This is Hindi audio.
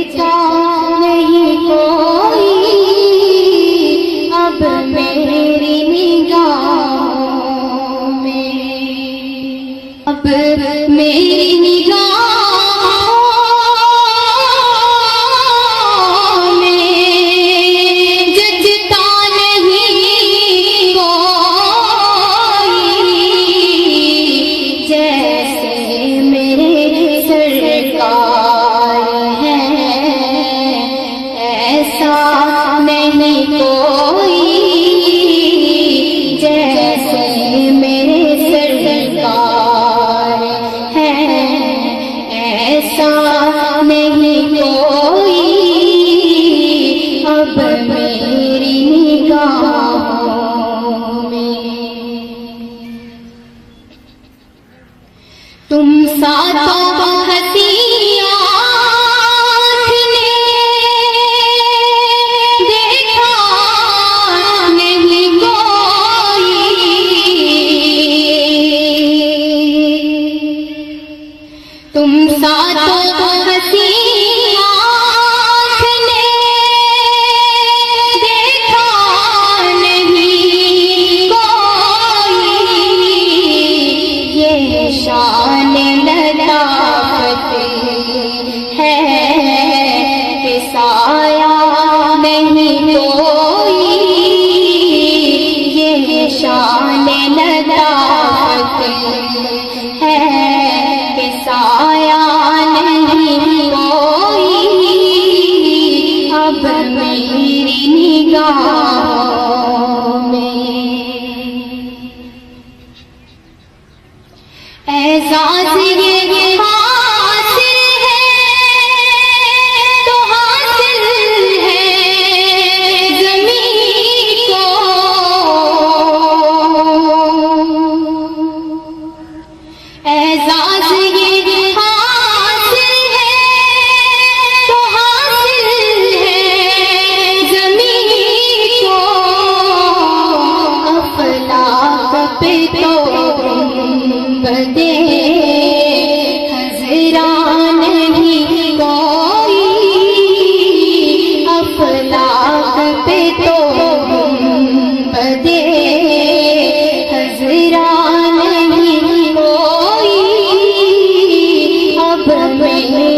जैसा नहीं कोई अब मेरी निगाहों में, अब मेरी निगाहों में जचता नहीं कोई जैसे मेरे सरकार हैं, ऐसा नहीं कोई जैसे मेरे सरकार हैं, ऐसा नहीं कोई अब मेरी निगाहों में। तुम सातों हंसी आँख ने देखा नहीं कोई, तुम सातों हंसी आँख ने देखा नहीं कोई, ये शान लताफत है कि साया नहीं कोई, ये शान लताफत है कि साया नहीं कोई अब मेरी निगाहों में। एहसास ये हासिल है तो हासिल है ज़मीं को, एहसास ये हासिल है तो हासिल है ज़मीं को, अफलाक पे तो बदे हज़रान नहीं कोई, अफलाक पे तो बदे हज़रान नहीं कोई अब मेरी